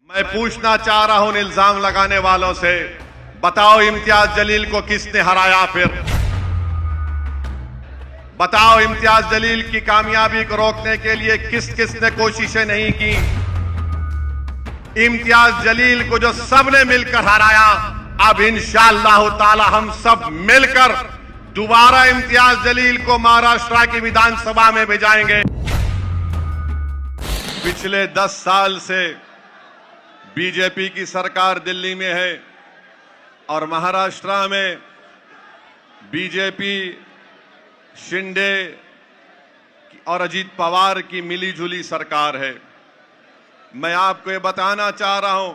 मैं पूछना चाह रहा हूं इल्जाम लगाने वालों से, बताओ इम्तियाज जलील को किसने हराया? फिर बताओ इम्तियाज जलील की कामयाबी को रोकने के लिए किस किस ने कोशिशें नहीं की? इम्तियाज जलील को जो सबने मिलकर हराया, अब इंशाअल्लाह ताला हम सब मिलकर दोबारा इम्तियाज जलील को महाराष्ट्र की विधानसभा में भेजाएंगे। पिछले 10 साल से बीजेपी की सरकार दिल्ली में है और महाराष्ट्र में बीजेपी शिंदे और अजीत पवार की मिलीजुली सरकार है। मैं आपको ये बताना चाह रहा हूं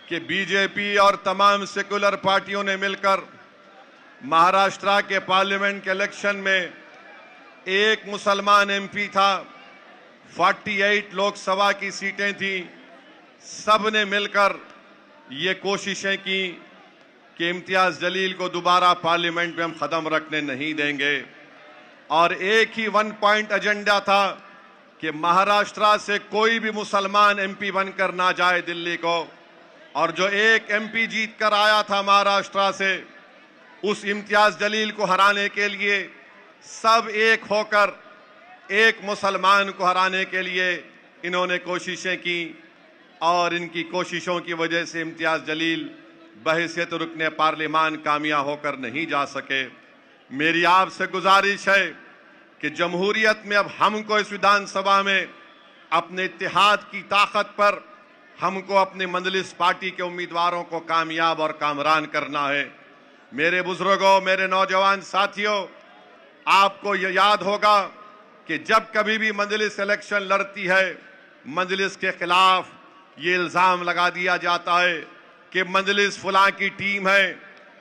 कि बीजेपी और तमाम सेकुलर पार्टियों ने मिलकर महाराष्ट्र के पार्लियामेंट के इलेक्शन में एक मुसलमान एमपी था, 48 लोकसभा की सीटें थी। सब ने मिलकर ये कोशिशें की कि इम्तियाज जलील को दोबारा पार्लियामेंट में हम कदम रखने नहीं देंगे और एक ही 1 पॉइंट एजेंडा था कि महाराष्ट्र से कोई भी मुसलमान एमपी बनकर ना जाए दिल्ली को। और जो एक एमपी जीत कर आया था महाराष्ट्र से, उस इम्तियाज जलील को हराने के लिए सब एक होकर एक मुसलमान को हराने के लिए इन्होंने कोशिशें की और इनकी कोशिशों की वजह से इम्तियाज जलील बहैसियत रुकने पार्लियामान कामयाब होकर नहीं जा सके। मेरी आपसे गुजारिश है कि जमहूरियत में अब हमको इस विधानसभा में अपने इत्तेहाद की ताकत पर हमको अपने मंजलिस पार्टी के उम्मीदवारों को कामयाब और कामरान करना है। मेरे बुजुर्गों, मेरे नौजवान साथियों, आपको ये याद होगा कि जब कभी भी मंजलिस इलेक्शन लड़ती है, मंजलिस के खिलाफ ये इल्जाम लगा दिया जाता है कि मंजलिस फलां की टीम है,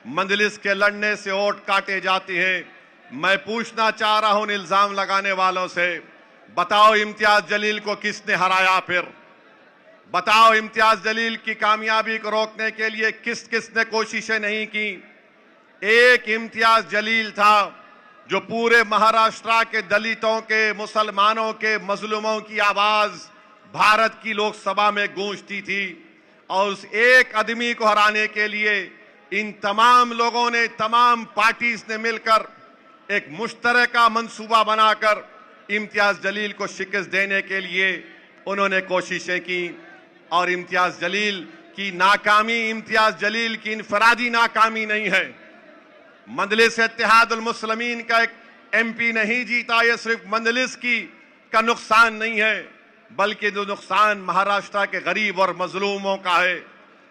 मंजलिस के लड़ने से वोट काटे जाते हैं। मैं पूछना चाह रहा हूं इल्जाम लगाने वालों से, बताओ इम्तियाज जलील को किसने हराया? फिर बताओ इम्तियाज जलील की कामयाबी को रोकने के लिए किस किस ने कोशिशें नहीं की? एक इम्तियाज जलील था जो पूरे महाराष्ट्र के दलितों के, मुसलमानों के, मजलूमों की आवाज भारत की लोकसभा में गूंजती थी और उस एक आदमी को हराने के लिए इन तमाम लोगों ने, तमाम पार्टीज ने मिलकर एक मुश्तरका मंसूबा बनाकर इम्तियाज जलील को शिकस्त देने के लिए उन्होंने कोशिशें की। और इम्तियाज जलील की नाकामी इम्तियाज जलील की इनफरादी नाकामी नहीं है। मंजलिस इत्तेहादुल मुस्लिमीन का एक एमपी नहीं जीता, ये सिर्फ मंजलिस का नुकसान नहीं है, बल्कि जो नुकसान महाराष्ट्र के गरीब और मजलूमों का है,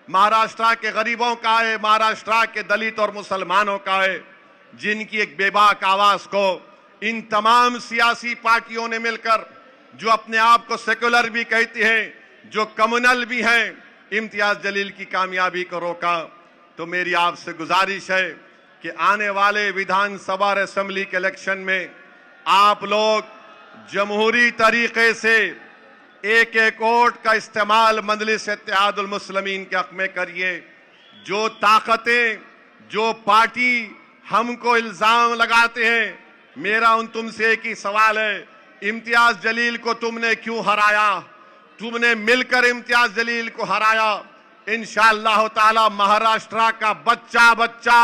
महाराष्ट्र के गरीबों का है, महाराष्ट्र के दलित और मुसलमानों का है, जिनकी एक बेबाक आवाज को इन तमाम सियासी पार्टियों ने मिलकर, जो अपने आप को सेकुलर भी कहते हैं, जो कम्युनल भी हैं, इम्तियाज जलील की कामयाबी को रोका। तो मेरी आपसे गुजारिश है कि आने वाले विधानसभा और असेंबली के इलेक्शन में आप लोग जमहूरी तरीके से एक एक वोट का इस्तेमाल मंजलिस इत्तेहादुल मुस्लिमीन के हक में करिए। जो ताकतें, जो पार्टी हमको इल्जाम लगाते हैं, मेरा उन तुमसे एक ही सवाल है, इम्तियाज जलील को तुमने क्यों हराया? तुमने मिलकर इम्तियाज जलील को हराया। इंशाअल्लाह ताला महाराष्ट्र का बच्चा बच्चा,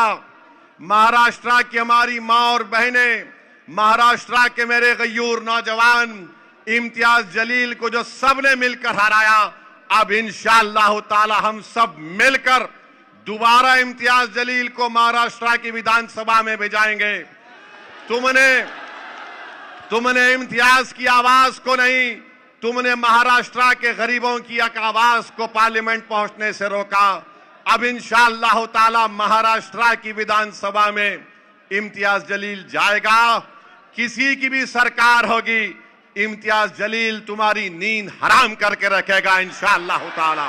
महाराष्ट्र की हमारी माँ और बहनें, महाराष्ट्र के मेरे गयूर नौजवान इम्तियाज जलील को जो सबने मिलकर हराया, अब इंशाअल्लाह ताला हम सब मिलकर दोबारा इम्तियाज जलील को महाराष्ट्र की विधानसभा में भेजाएंगे। तुमने इम्तियाज की आवाज को नहीं, तुमने महाराष्ट्र के गरीबों की एक आवाज को पार्लियामेंट पहुंचने से रोका। अब इंशाअल्लाह ताला महाराष्ट्र की विधानसभा में इम्तियाज जलील जाएगा। किसी की भी सरकार होगी, इम्तियाज जलील तुम्हारी नींद हराम करके रखेगा इंशाअल्लाह ताला।